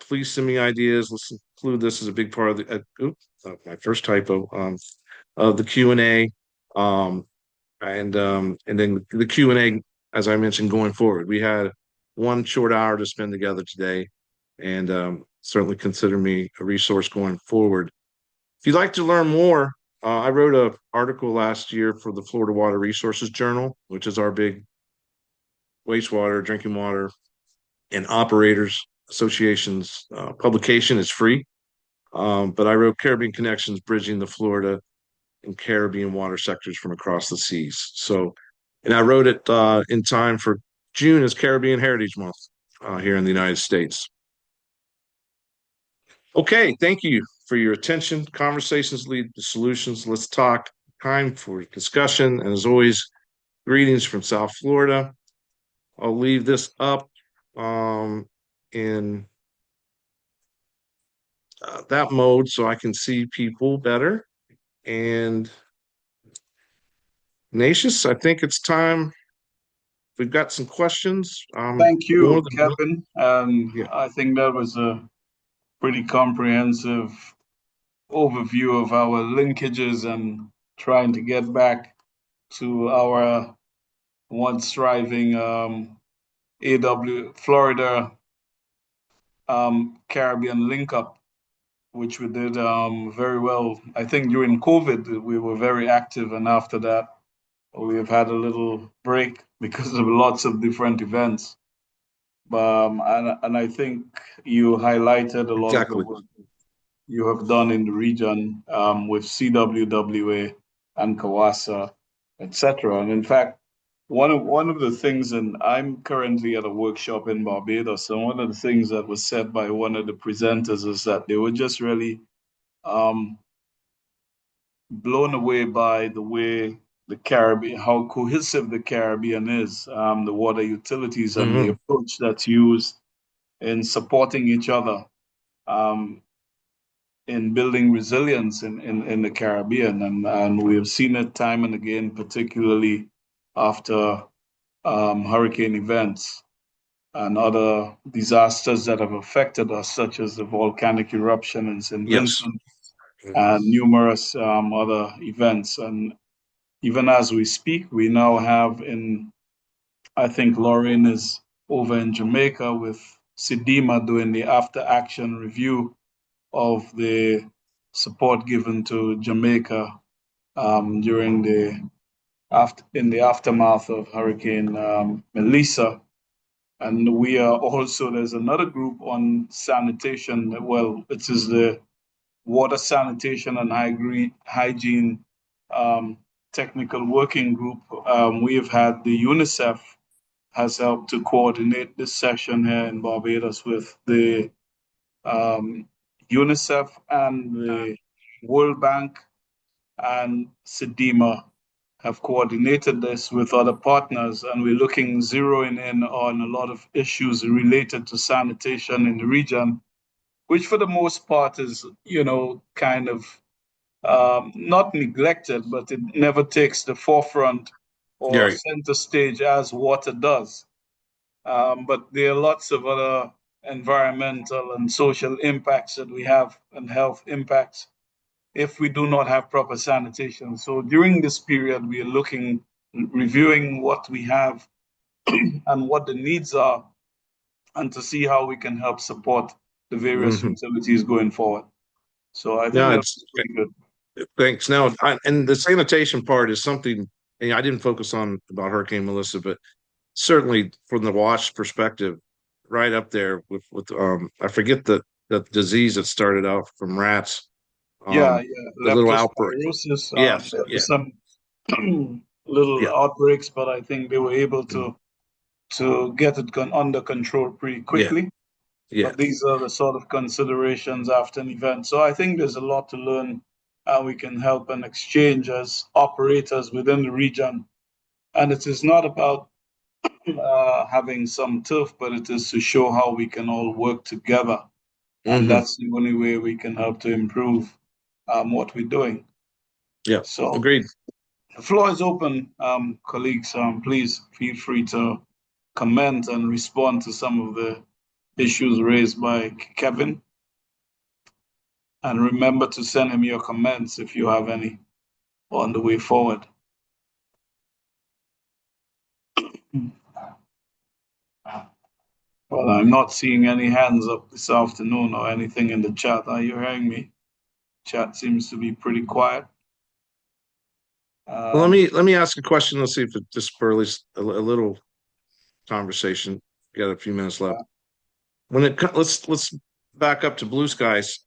Please send me ideas. Let's include this as a big part of my first typo, of the Q&A, and then the Q&A, as I mentioned, going forward. We had one short hour to spend together today, and certainly consider me a resource going forward. If you'd like to learn more, I wrote an article last year for the Florida Water Resources Journal, which is our big wastewater, drinking water, and operators associations publication. Is free. But I wrote Caribbean Connections, Bridging the Florida and Caribbean Water Sectors from Across the Seas. And I wrote it in time for June as Caribbean Heritage Month here in the United States. Okay, thank you for your attention. Conversations lead to solutions. Let's talk. Time for discussion. And as always, greetings from South Florida. I'll leave this up in that mode so I can see people better. And Nacious, I think it's time. We've got some questions. Thank More you, than Kevin. yeah. I think that was a pretty comprehensive overview of our linkages and trying to get back to our once thriving Florida Caribbean link up, which we did very well. I think during COVID, we were very active, and after that, we have had a little break because of lots of different events. And I think you highlighted a lot of the Exactly. work you have done in the region with CWWA and CAWASA, etc. And in fact, one of the things, and I'm currently at a workshop in Barbados, and one of the things that was said by one of the presenters is that they were just really um, blown away by the way the Caribbean, how cohesive the Caribbean is, the water utilities, and the Mm-hmm. approach that's used in supporting each other. Um, in building resilience in the Caribbean. And we have seen it time and again, particularly after hurricane events and other disasters that have affected us, such as the volcanic eruption in St. Yes. Vincent and numerous other events. And even as we speak, we now have I think Lauren is over in Jamaica with Sidima doing the after action review of the support given to Jamaica during in the aftermath of Hurricane Melissa. And we are also, there's another group on sanitation. Well, it is the Water Sanitation and Hygiene Technical Working Group. We have had the UNICEF has helped to coordinate this session here in Barbados with the UNICEF and the World Bank and SEDIMA have coordinated this with other partners, and we're zeroing in on a lot of issues related to sanitation in the region, which for the most part is, kind of not neglected, but it never takes the forefront or Yeah. center stage as water does. But there are lots of other environmental and social impacts that we have and health impacts if we do not have proper sanitation. So during this period, we are reviewing what we have and what the needs are, and to see how we can help support the various Mm-hmm. utilities going forward. So I think No, that's it's pretty good. thanks. Now, and the sanitation part is something I didn't focus on about Hurricane Melissa, but certainly from the watch perspective, right up there with I forget the disease that started out from rats. Yeah, Um, yeah, the little outbreak. leptospirosis. Yes, There were yeah, some little yeah, outbreaks, but I think they were able mm, to get it under control pretty yeah, quickly. yeah. But these are the sort of considerations after an event. So I think there's a lot to learn and we can help and exchange as operators within the region. And it is not about having some turf, but it is to show how we can all work together. And Mm-hmm. that's the only way we can help to improve what we're doing. Yeah, So agreed. the floor is open, colleagues. Please feel free to comment and respond to some of the issues raised by Kevin. And remember to send him your comments if you have any on the way forward. Well, I'm not seeing any hands up this afternoon or anything in the chat. Are you hearing me? Chat seems to be pretty quiet. Well, let me ask a question. Let's see if it just spurs a little conversation. We got a few minutes left. Let's back up to blue skies.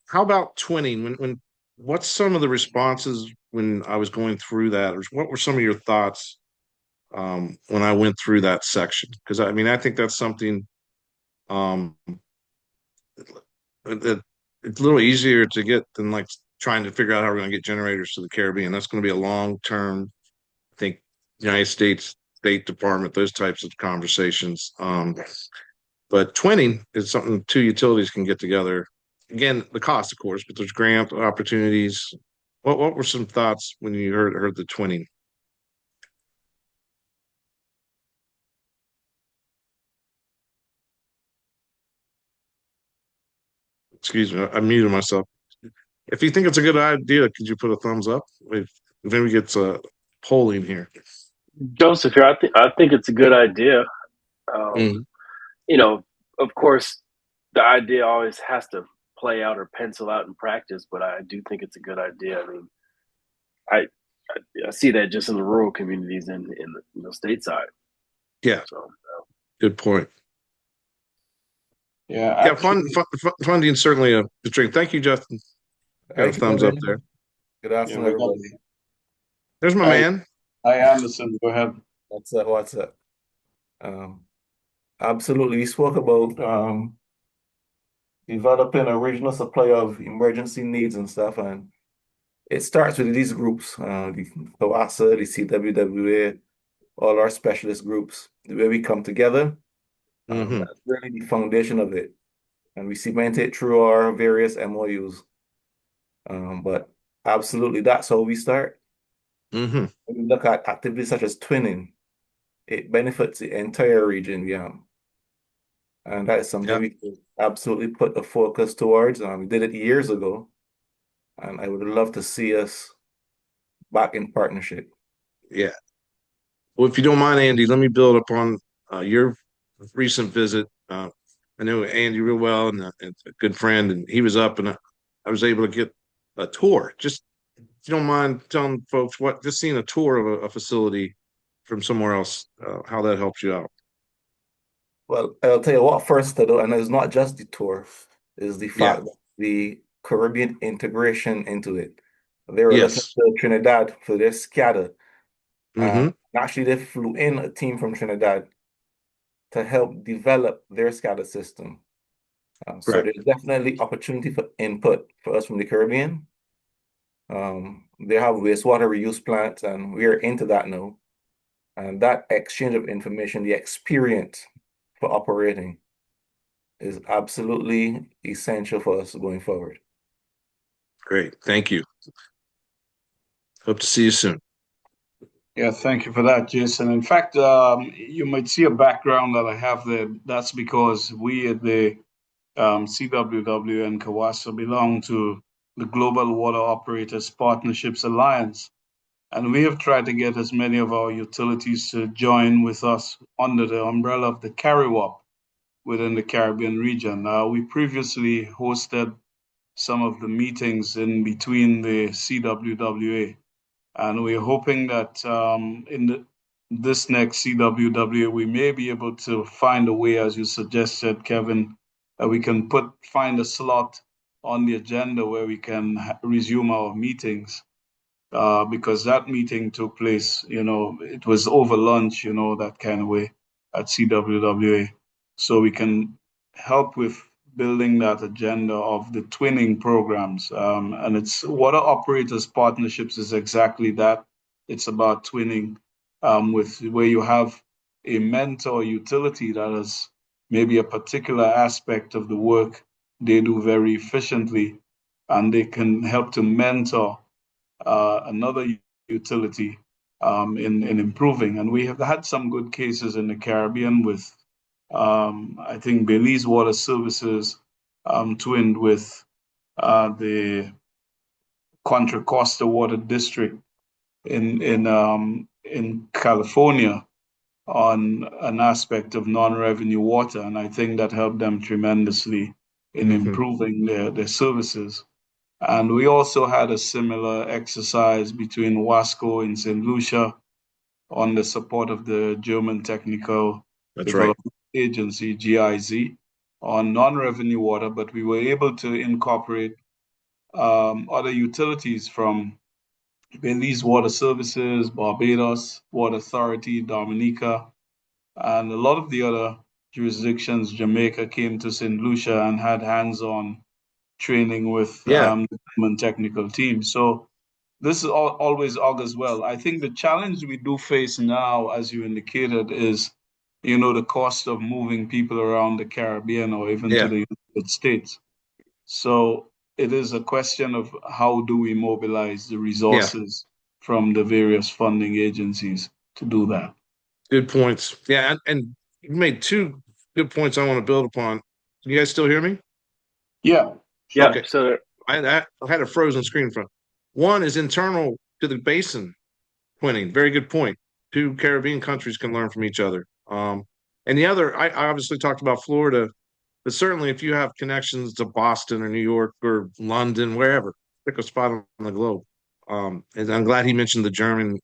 How about twinning? When what's some of the responses when I was going through that, or what were some of your thoughts when I went through that section? Because I mean, I think that's something um, that it's a little easier to get than like trying to figure out how we're going to get generators to the Caribbean. That's going to be a long term. I think United States State Department, those types of conversations. But twinning is something two utilities can get together. Again, the cost, of course, but there's grant opportunities. What were some thoughts when you heard the twinning? Excuse me, I muted myself. If you think it's a good idea, could you put a thumbs up? If maybe get polling here. Joseph here. I think it's a good idea. Um, Mm, you know, of course, the idea always has to play out or pencil out in practice, but I do think it's a good idea. I mean, I I see that just in the rural communities in the stateside. yeah, So good point. Yeah, Yeah, actually, funding certainly a drink. Thank you, Justin. Got a Thank you, thumbs up there. Kevin. Good yeah, afternoon, we got. everybody. There's my Hi, man. hi, Anderson. Go ahead. What's up? What's up? Um, Absolutely. We spoke about developing a regional supply of emergency needs and stuff, and it starts with these groups, the CAWASA, the CWWA, all our specialist groups, the way we come together. Hmm. That's really the foundation of it, and we cement it through our various MOUs. But absolutely, that's how we start. Hmm. When we look at activities such as twinning, it benefits the entire region, yeah. And that is something Yeah, we could absolutely put the focus towards. We did it years ago, and I would love to see us back in partnership. yeah. Well, if you don't mind, Andy, let me build upon your recent visit. I know Andy real well and a good friend, and he was up, and I was able to get a tour. Just if you don't mind telling folks what, just seeing a tour of a facility from somewhere else, how that helps you out. Well, I'll tell you what first to do, and it's not just the tour, is the Yeah. fact that the Caribbean integration into it. They were looking Yes. to Trinidad for their SCADA. Mm-hmm. Actually, they flew in a team from Trinidad to help develop their SCADA system. So Correct. there's definitely opportunity for input for us from the Caribbean. They have wastewater reuse plants, and we are into that now. And that exchange of information, the experience for operating, is absolutely essential for us going forward. Great. Thank you. Hope to see you soon. Yeah, thank you for that, Jason. In fact, you might see a background that I have there. That's because we at the CWW and CAWASA belong to the Global Water Operators Partnerships Alliance. And we have tried to get as many of our utilities to join with us under the umbrella of the CARIWAP within the Caribbean region. We previously hosted some of the meetings in between the CWWA, and we're hoping that this next CWWA, we may be able to find a way, as you suggested, Kevin, that we can find a slot on the agenda where we can resume our meetings. Because that meeting took place, it was over lunch, that kind of way at CWWA. So we can help with building that agenda of the twinning programs. And it's water operators partnerships is exactly that. It's about twinning, with where you have a mentor utility that is maybe a particular aspect of the work they do very efficiently, and they can help to mentor another utility in improving. And we have had some good cases in the Caribbean with, I think, Belize Water Services twinned with the Contra Costa Water District in California on an aspect of non-revenue water, and I think that helped them tremendously in improving their services. And we also had a similar exercise between WASCO in St. Lucia on the support of the German Technical That's right. Development Agency, GIZ, on non-revenue water, but we were able to incorporate other utilities from Belize Water Services, Barbados Water Authority, Dominica, and a lot of the other jurisdictions. Jamaica came to St. Lucia and had hands-on training with Yeah. the German technical team. So this is always augurs well. I think the challenge we do face now, as you indicated, is, the cost of moving people around the Caribbean or even to Yeah. the United States. So it is a question of how do we mobilize the resources from the various funding agencies to do that. Good points. Yeah, and you made two good points I want to build upon. Can you guys still hear me? Yeah, Yeah. sure. Okay. So I had a frozen screen in front. One is internal to the basin twinning. Very good point. Two Caribbean countries can learn from each other. And the other, I obviously talked about Florida, but certainly if you have connections to Boston or New York or London, wherever, pick a spot on the globe. And I'm glad he mentioned the German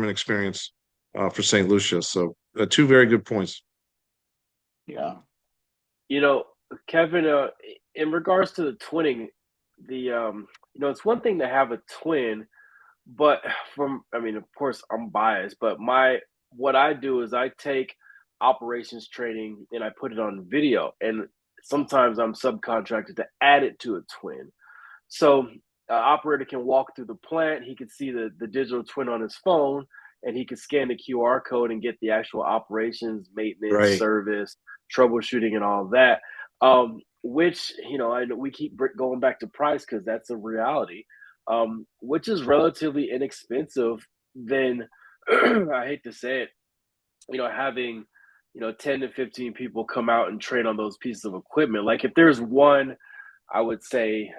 experience for St. Lucia. So two very good points. Yeah. you know, Kevin, in regards to the twinning, it's one thing to have a twin, but of course, I'm biased, but what I do is I take operations training and I put it on video, and sometimes I'm subcontracted to add it to a twin. So, operator can walk through the plant. He can see the digital twin on his phone, and he can scan the QR code and get the actual operations, maintenance, Right. service, troubleshooting, and all of that. Which I know we keep going back to price because that's a reality. Which is relatively inexpensive than I hate to say it, having 10 to 15 people come out and train on those pieces of equipment. Like if there's one, I would say,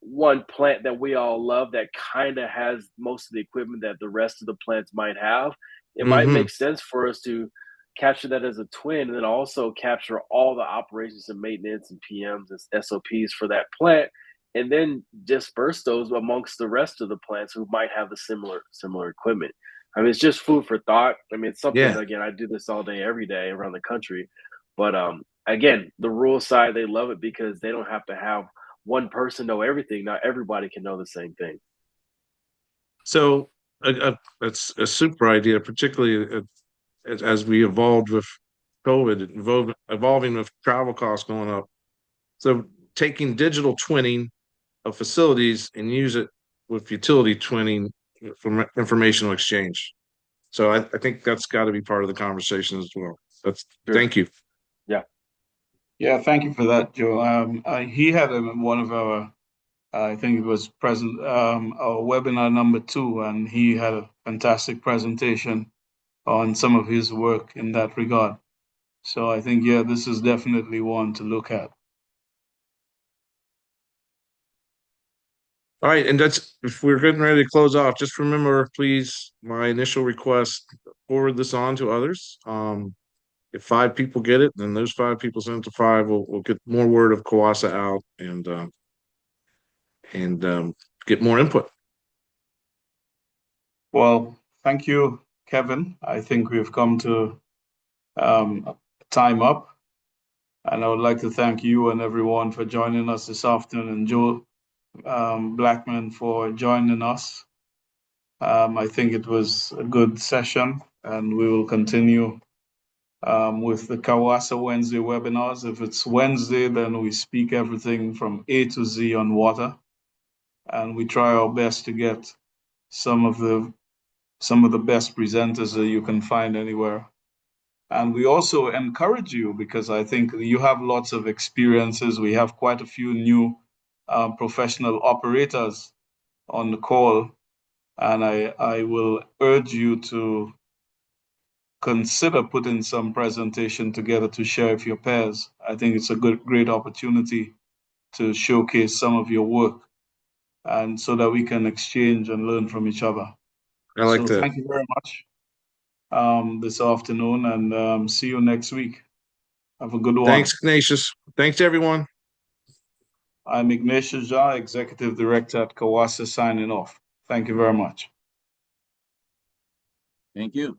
one plant that we all love that kind of has most of the equipment that the rest of the plants might have, it might Mm-hmm. make sense for us to capture that as a twin and then also capture all the operations and maintenance and PMs and SOPs for that plant and then disperse those amongst the rest of the plants who might have the similar equipment. I mean, it's just food for thought. I mean, it's something, Yeah. again, I do this all day, every day around the country. But again, the rural side, they love it because they don't have to have one person know everything. Not everybody can know the same thing. So that's a super idea, particularly as we evolved with COVID, evolving with travel costs going up. So taking digital twinning of facilities and use it with utility twinning for informational exchange. So I think that's got to be part of the conversation as well. Thank you. Yeah. Yeah, thank you for that, Joe. He had one of our, I think it was our webinar number 2, and he had a fantastic presentation on some of his work in that regard. So I think, yeah, this is definitely one to look at. All right, and that's if we're getting ready to close off, just remember, please, my initial request, forward this on to others. If 5 people get it, then those 5 people send it to 5. We'll get more word of CAWASA out and get more input. Well, thank you, Kevin. I think we've come to time up. And I would like to thank you and everyone for joining us this afternoon, and Joe Blackman for joining us. I think it was a good session, and we will continue with the CAWASA Wednesday webinars. If it's Wednesday, then we speak everything from A to Z on water, and we try our best to get some of the best presenters that you can find anywhere. And we also encourage you, because I think you have lots of experiences. We have quite a few new professional operators on the call, and I will urge you to consider putting some presentation together to share with your peers. I think it's a great opportunity to showcase some of your work, and so that we can exchange and learn from each other. I like So that. thank you very much this afternoon, and see you next week. Have a good one. Thanks, Ignatius. Thanks, everyone. I'm Ignatius Jha, Executive Director at CAWASA, signing off. Thank you very much. Thank you.